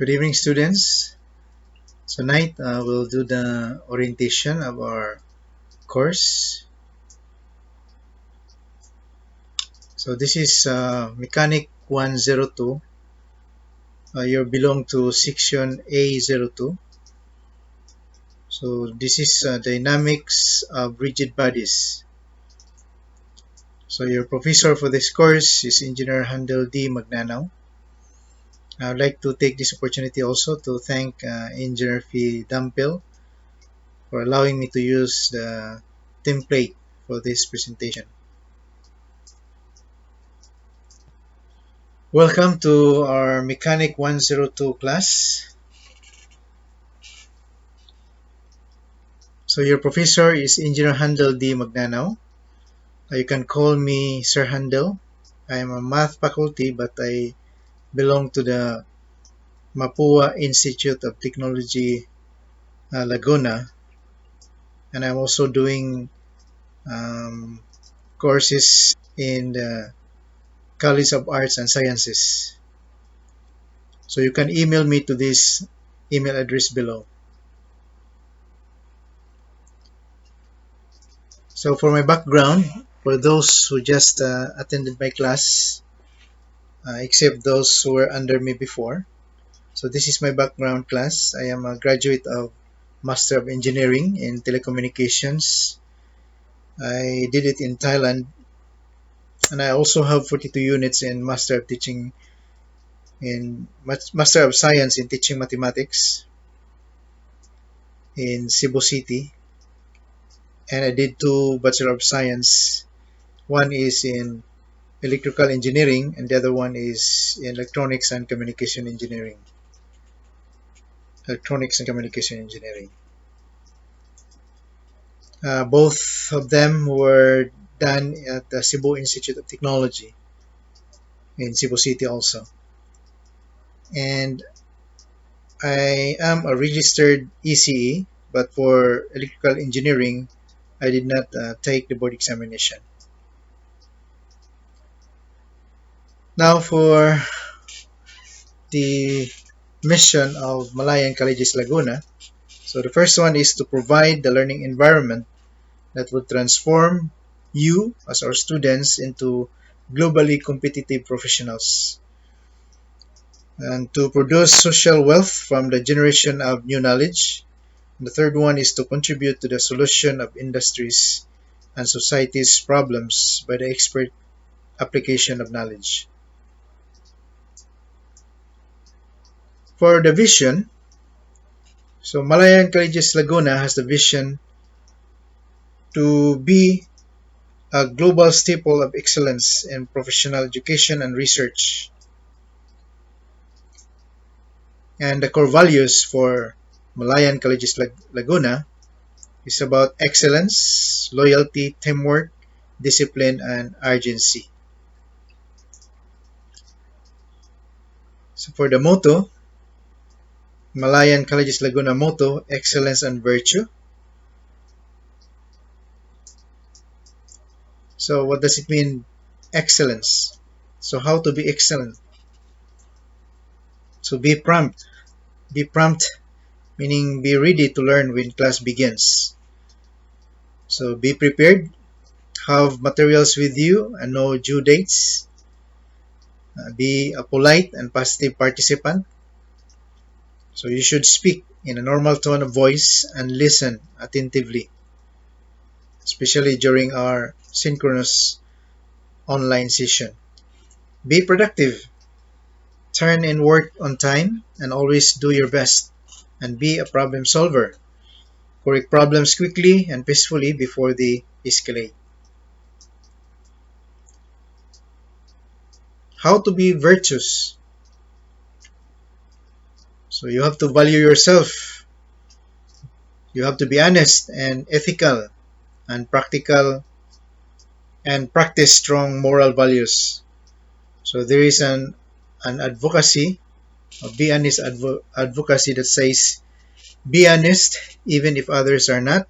Good evening, students. Tonight we'll do the orientation of our course. So this is Mechanic 102. You belong to section A02. So this is dynamics of rigid bodies. So your professor for this course is Engineer Handel D. Magnanao. I would like to take this opportunity also to thank Engineer Fee Dampel for allowing me to use the template for this presentation. Welcome to our Mechanic 102 class. So your professor is Engineer Handel D. Magnanao. You can call me Sir Handel. I am a math faculty, but I belong to the Mapua Institute of Technology, Laguna. And I'm also doing courses in the College of Arts and Sciences. So you can email me to this email address below. So for my background, for those who just attended my class, except those who were under me before. So this is my background class. I am a graduate of Master of Engineering in Telecommunications. I did it in Thailand, and I also have 42 units in Master of Teaching in Master of Science in Teaching Mathematics in Cebu City, and I did 2 Bachelor of Science. One is in Electrical Engineering, and the other one is in Electronics and Communication Engineering. Electronics and Communication Engineering. Both of them were done at the Cebu Institute of Technology in Cebu City also. And I am a registered ECE, but for electrical engineering, I did not take the board examination. Now for the mission of Malayan Colleges Laguna. So the first one is to provide the learning environment that would transform you as our students into globally competitive professionals, and to produce social wealth from the generation of new knowledge. And the third one is to contribute to the solution of industries and society's problems by the expert application of knowledge. For the vision, so Malayan Colleges Laguna has the vision to be a global staple of excellence in professional education and research. And the core values for Malayan Colleges Laguna is about excellence, loyalty, teamwork, discipline, and urgency. So for the motto, Malayan Colleges Laguna motto, excellence and virtue. So what does it mean, excellence? So how to be excellent? So be prompt. Be prompt meaning be ready to learn when class begins. So be prepared, have materials with you and know due dates. Be a polite and positive participant. So you should speak in a normal tone of voice and listen attentively, especially during our synchronous online session. Be productive. Turn in work on time and always do your best. And be a problem solver. Correct problems quickly and peacefully before they escalate. How to be virtuous. So you have to value yourself. You have to be honest and ethical and practical and practice strong moral values. So there is an advocacy, a be honest advocacy that says, be honest even if others are not,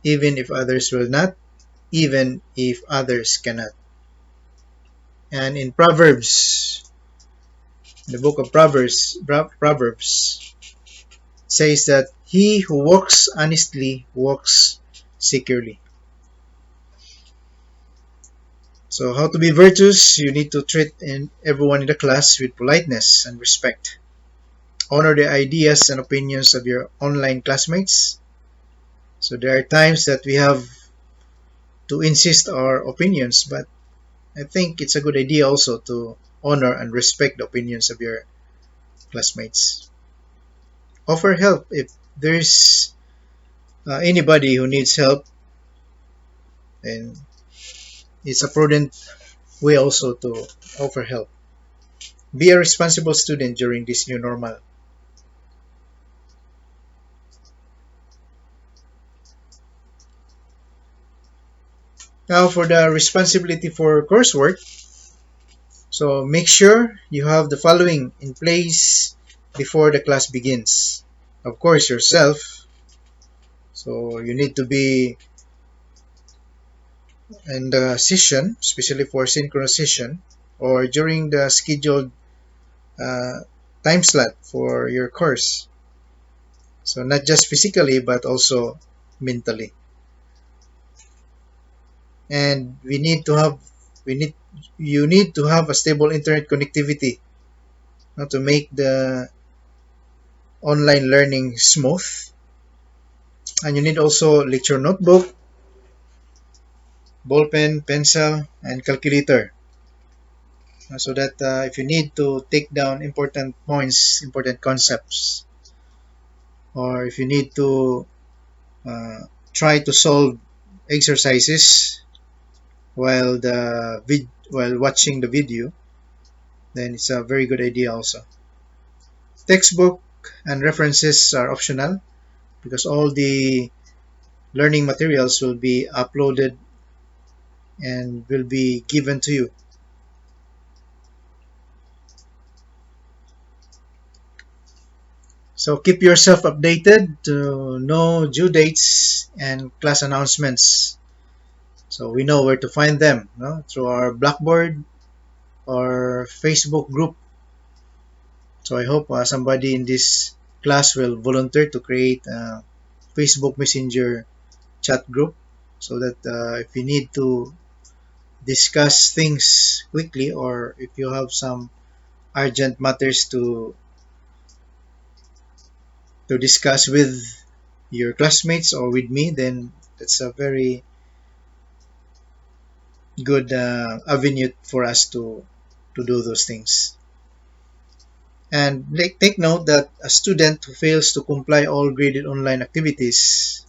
even if others will not, even if others cannot. And in Proverbs In the book of Proverbs says that he who walks honestly walks securely. So how to be virtuous? You need to treat everyone in the class with politeness and respect. Honor the ideas and opinions of your online classmates. So there are times that we have to insist our opinions, but I think it's a good idea also to honor and respect the opinions of your classmates. Offer help if there's anybody who needs help, and it's a prudent way also to offer help. Be a responsible student during this new normal. Now for the responsibility for coursework, so make sure you have the following in place before the class begins. Of course, yourself. So you need to be in the session, especially for synchronous session, or during the scheduled uh, time slot for your course. So not just physically, but also mentally. And we need you need to have a stable internet connectivity to make the online learning smooth. And you need also lecture notebook, ball pen, pencil, and calculator, so that if you need to take down important points, important concepts, or if you need to uh, try to solve exercises while watching the video, then it's a very good idea also. Textbook and references are optional because all the learning materials will be uploaded and will be given to you. So keep yourself updated to know due dates and class announcements. So we know where to find them, no? Through our Blackboard or Facebook group. So I hope somebody in this class will volunteer to create a Facebook Messenger chat group so that if you need to discuss things quickly, or if you have some urgent matters to discuss with your classmates or with me, then that's a very good avenue for us to do those things. And take note that a student who fails to comply all graded online activities,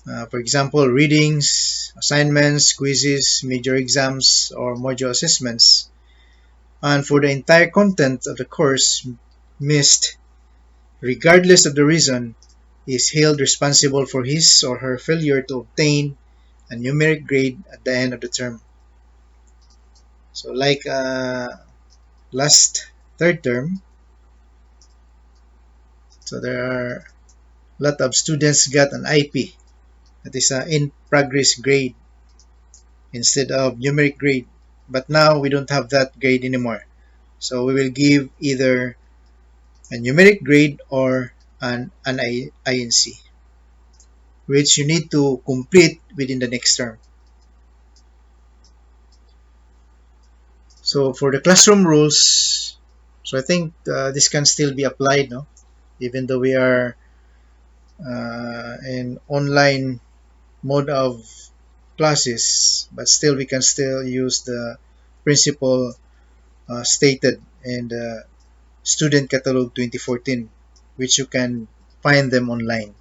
for example, readings, assignments, quizzes, major exams, or module assessments, and for the entire content of the course missed, regardless of the reason, is held responsible for his or her failure to obtain a numeric grade at the end of the term. So like last third term, so there are a lot of students got an IP, that is an in progress grade instead of numeric grade. But now we don't have that grade anymore. So we will give either a numeric grade or an INC, which you need to complete within the next term. So for the classroom rules, so I think this can still be applied, no? Even though we are in online mode of classes, but still we can still use the principle stated in the Student Catalog 2014, which you can find them online.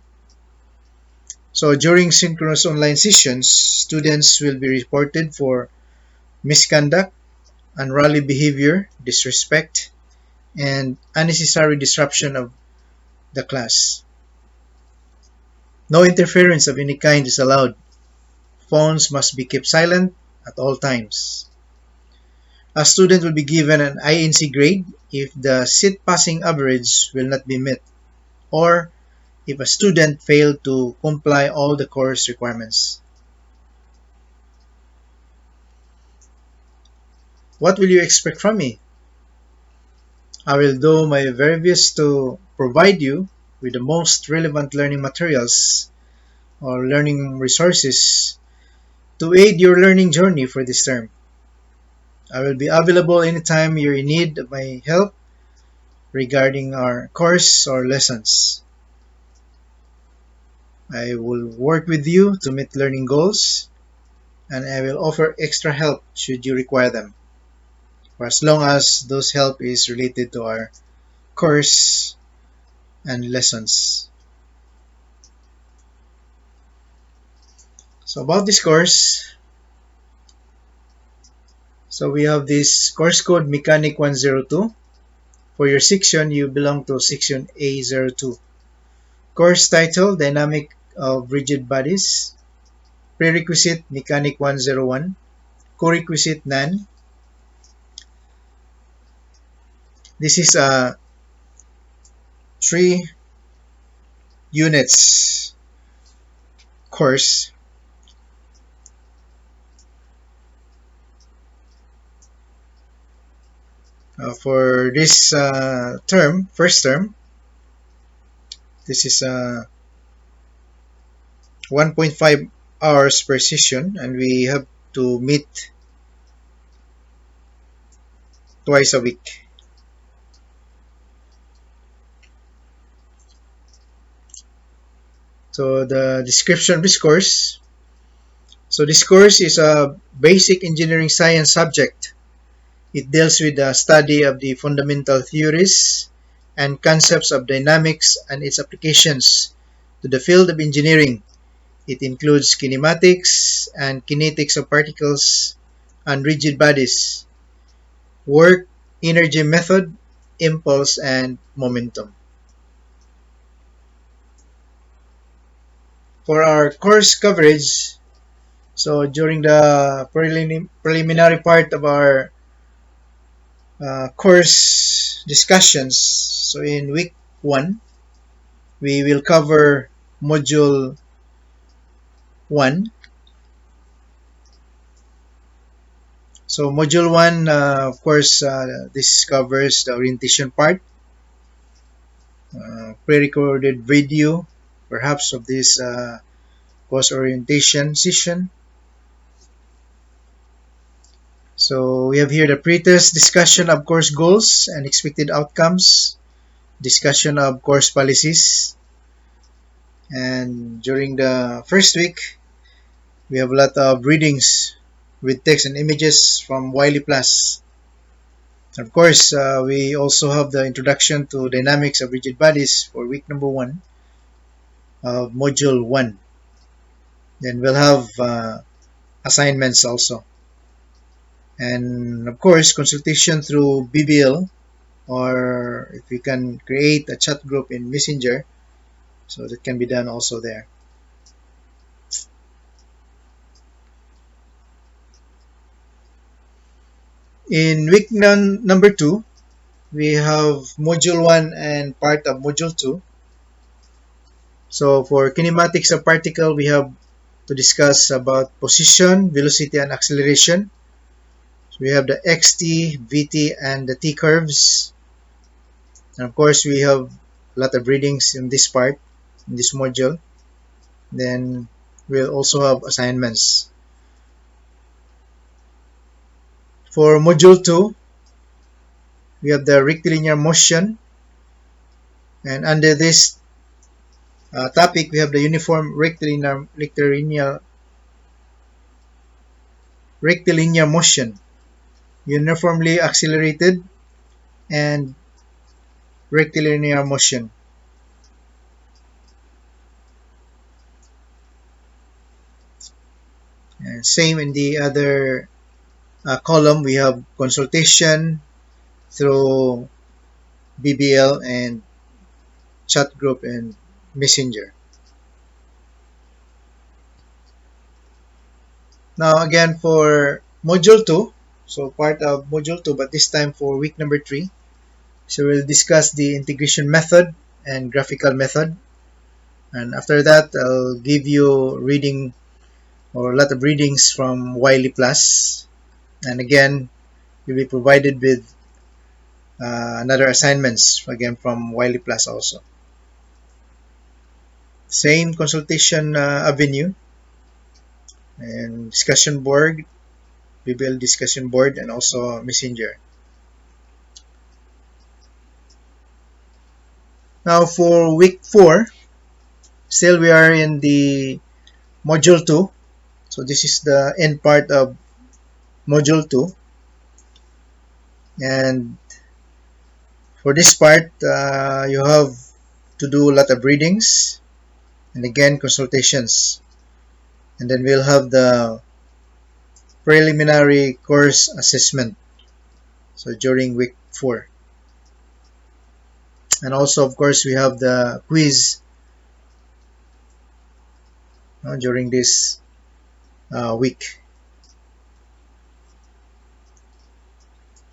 So during synchronous online sessions, students will be reported for misconduct, unruly behavior, disrespect, and unnecessary disruption of the class. No interference of any kind is allowed. Phones must be kept silent at all times. A student will be given an INC grade if the seat passing average will not be met, or if a student failed to comply all the course requirements. What will you expect from me? I will do my very best to provide you with the most relevant learning materials or learning resources to aid your learning journey for this term. I will be available anytime you're in need of my help regarding our course or lessons. I will work with you to meet learning goals, and I will offer extra help should you require them, for as long as those help is related to our course and lessons. So about this course, so we have this course code Mechanic 102. For your section, you belong to section A02. Course title, Dynamic of Rigid Bodies. Prerequisite, Mechanic 101. Co-requisite, none. This is a 3 units course. For this term, first term, this is 1.5 hours per session, and we have to meet twice a week. So the description of this course. So this course is a basic engineering science subject. It deals with the study of the fundamental theories and concepts of dynamics and its applications to the field of engineering. It includes kinematics and kinetics of particles and rigid bodies, work, energy method, impulse, and momentum. For our course coverage, so during the preliminary part of our course discussions, so in week 1, we will cover module 1. So module 1, of course, this covers the orientation part, pre-recorded video, perhaps of this course orientation session. So we have here the pre-test discussion of course goals and expected outcomes, discussion of course policies, and during the first week, we have a lot of readings with text and images from Wiley Plus. Of course, we also have the introduction to dynamics of rigid bodies for week number 1 of module 1. Then we'll have assignments also. And of course, consultation through BBL, or if we can create a chat group in Messenger, so that can be done also there. In week number 2, we have module 1 and part of module 2. So for kinematics of particle, we have to discuss about position, velocity, and acceleration. So we have the xt, vt, and the t curves. And of course, we have a lot of readings in this part, in this module. Then we'll also have assignments. For module 2, we have the rectilinear motion. And under this topic, we have the uniform rectilinear motion, uniformly accelerated, and rectilinear motion. And same in the other column, we have consultation through BBL and chat group and Messenger. Now again for module 2, so part of module 2, but this time for week number 3. So we'll discuss the integration method and graphical method. And after that, I'll give you reading or a lot of readings from Wiley Plus. And again, you'll be provided with another assignments again from Wiley Plus also. Same consultation avenue and discussion board, BBL discussion board, and also Messenger. Now for week 4, still we are in the module 2. So this is the end part of module 2. And for this part, you have to do a lot of readings and again consultations. And then we'll have the preliminary course assessment. So during week 4. And also, of course, we have the quiz during this week.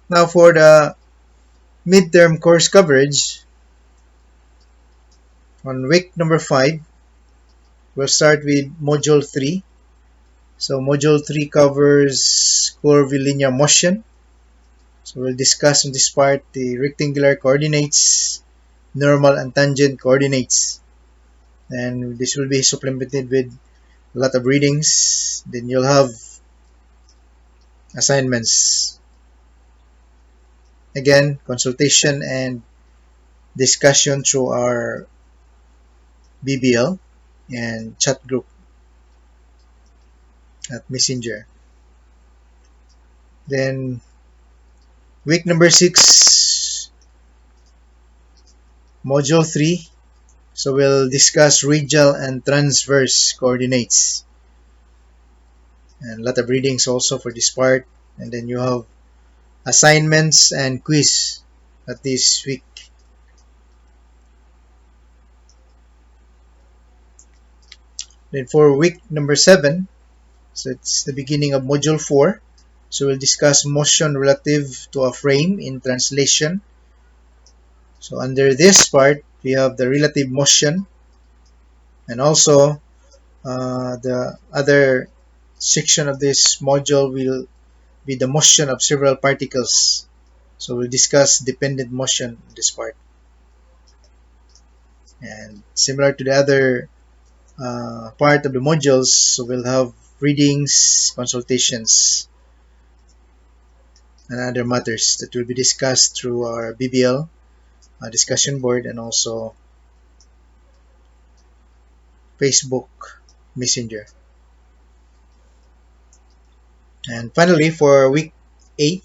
Now for the midterm course coverage, on week number 5, we'll start with module 3. So module 3 covers curvilinear motion. So we'll discuss in this part the rectangular coordinates, normal and tangent coordinates. And this will be supplemented with a lot of readings. Then you'll have assignments. Again, consultation and discussion through our BBL and chat group at Messenger. Then week number 6, module 3. So we'll discuss radial and transverse coordinates. And a lot of readings also for this part. And then you have assignments and quiz at this week. Then for week number 7, so it's the beginning of module 4. So we'll discuss motion relative to a frame in translation. So under this part, we have the relative motion, and also the other section of this module will be the motion of several particles. So we'll discuss dependent motion in this part. And similar to the other part of the modules, so we'll have readings, consultations, and other matters that will be discussed through our BBL discussion board and also Facebook Messenger. And finally, for week 8,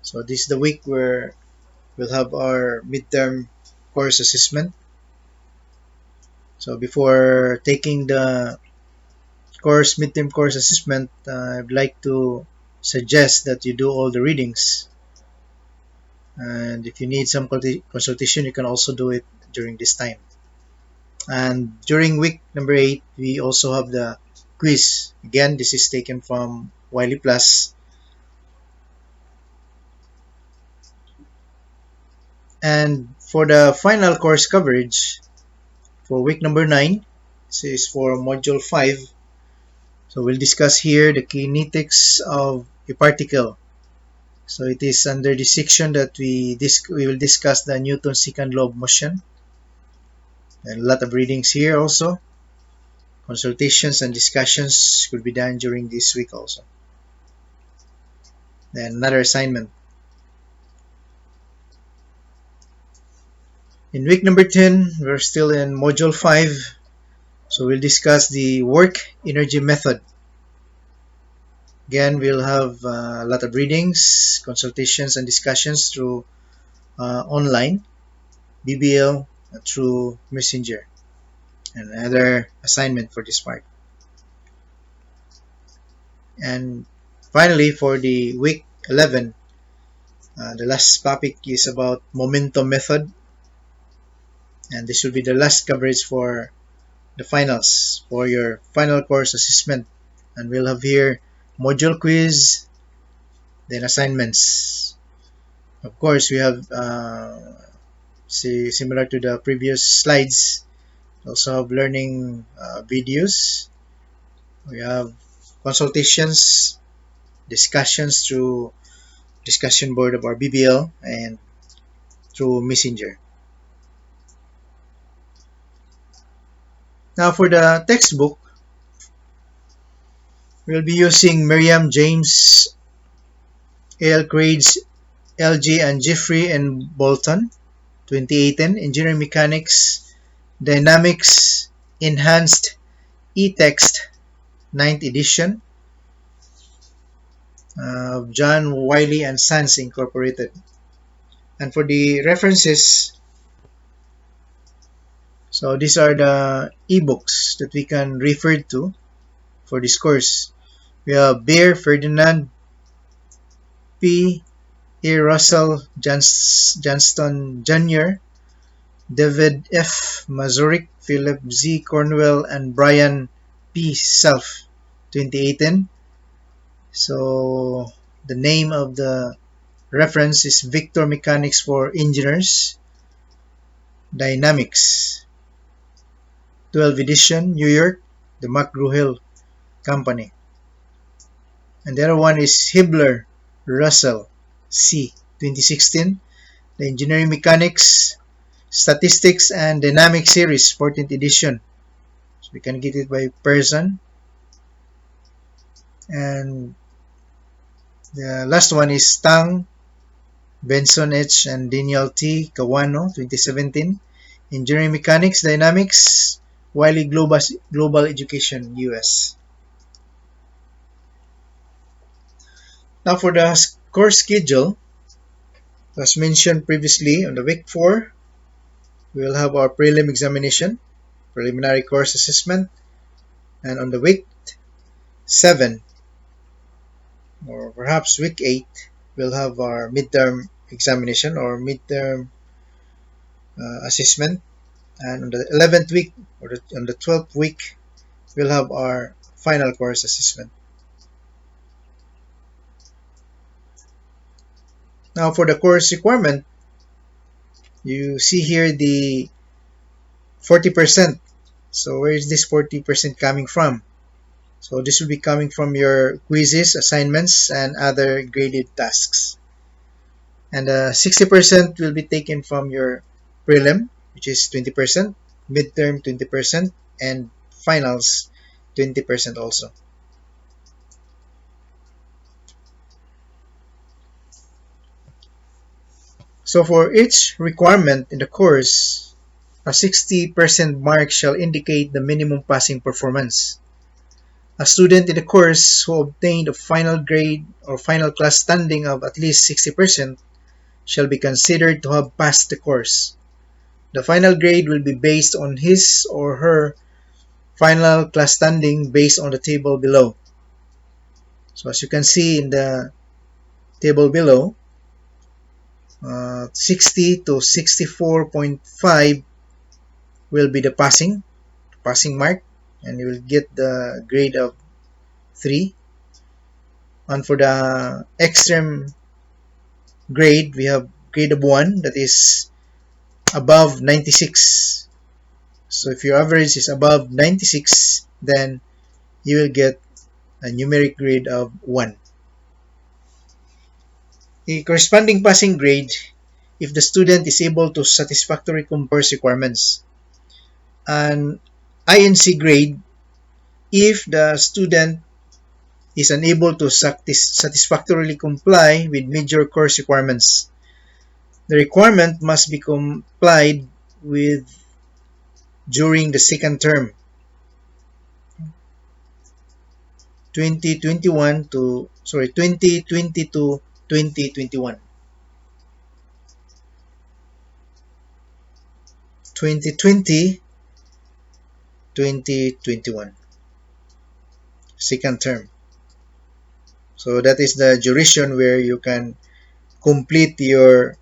so this is the week where we'll have our midterm course assessment. So before taking the midterm course assessment, I'd like to suggest that you do all the readings. And if you need some consultation, you can also do it during this time. And during week number 8, we also have the quiz. Again, this is taken from Wiley Plus. And for the final course coverage, for week number 9, this is for module 5. So we'll discuss here the kinetics of a particle. So it is under this section that we will discuss the Newton's second law of motion. And a lot of readings here also. Consultations and discussions could be done during this week also. Then another assignment. In week number 10, we're still in module 5. So we'll discuss the work energy method. Again, we'll have a lot of readings, consultations, and discussions through online, BBL, through Messenger, and another assignment for this part. And finally, for the week 11, the last topic is about momentum method. And this will be the last coverage for the finals, for your final course assessment. And we'll have here module quiz, then assignments. Of course, we have similar to the previous slides, also have learning videos. We have consultations, discussions through discussion board of our BBL, and through Messenger. Now for the textbook, we'll be using Merriam-James, A.L. Craig's, L.G. and Jeffrey and Bolton, 2018, Engineering Mechanics, Dynamics, Enhanced E-Text, 9th edition, John Wiley and Sons Incorporated. And for the references, so these are the ebooks that we can refer to for this course. We have Beer Ferdinand, P. A. Russell Johnston Jr., David F. Mazurik, Philip Z. Cornwell, and Brian P. Self, 2018. So the name of the reference is Victor Mechanics for Engineers, Dynamics, 12th edition, New York, the McGraw-Hill Company. And the other one is Hibbeler Russell C, 2016, the Engineering Mechanics, Statistics and Dynamics Series, 14th edition. So we can get it by person. And the last one is Tang, Benson H. and Daniel T. Kawano, 2017, Engineering Mechanics, Dynamics, Wiley Global Education, US. Now for the course schedule, as mentioned previously, on the week 4, we will have our prelim examination, preliminary course assessment, and on the week 7, or perhaps week 8, we'll have our midterm examination or midterm assessment, and on the 11th week or on the 12th week, we'll have our final course assessment. Now for the course requirement, you see here the 40%. So where is this 40% coming from? So this will be coming from your quizzes, assignments, and other graded tasks. And 60% will be taken from your prelim, which is 20%, midterm 20%, and finals 20% also. So for each requirement in the course, a 60% mark shall indicate the minimum passing performance. A student in the course who obtained a final grade or final class standing of at least 60% shall be considered to have passed the course. The final grade will be based on his or her final class standing based on the table below. So as you can see in the table below, 60 to 64.5 will be the passing mark, and you will get the grade of 3. And for the extreme grade, we have grade of 1, that is above 96. So if your average is above 96, then you will get a numeric grade of 1. The corresponding passing grade if the student is able to satisfactorily compare requirements. An INC grade if the student is unable to satisfactorily comply with major course requirements. The requirement must be complied with during the second term, 2020 to 2021. 2020, 2021. Second term. So that is the duration where you can complete your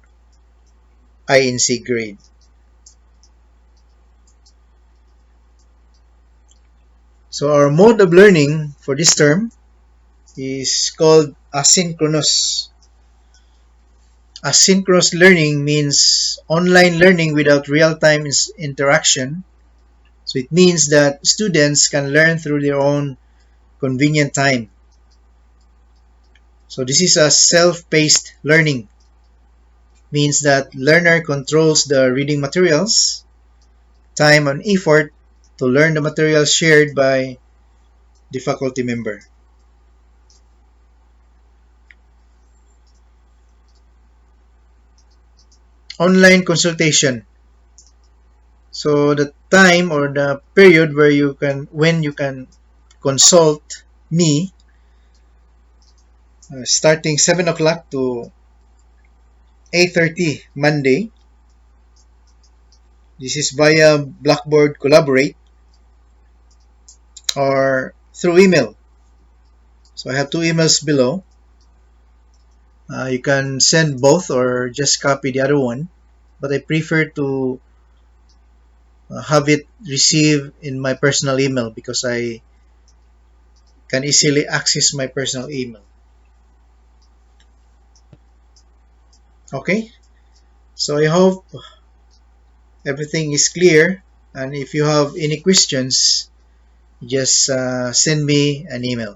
INC grade. So our mode of learning for this term is called asynchronous. Asynchronous learning means online learning without real-time interaction. So it means that students can learn through their own convenient time. So this is a self-paced learning, means that learner controls the reading materials, time and effort to learn the materials shared by the faculty member. Online consultation. So the time or the period when you can consult me, starting 7 o'clock to 8:30 Monday. This is via Blackboard Collaborate or through email. So I have two emails below. You can send both or just copy the other one, but I prefer to have it received in my personal email because I can easily access my personal email. Okay, so I hope everything is clear, and if you have any questions, just send me an email.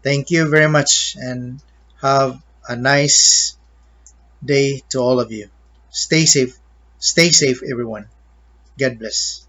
Thank you very much and have a nice day to all of you. Stay safe, everyone. God bless.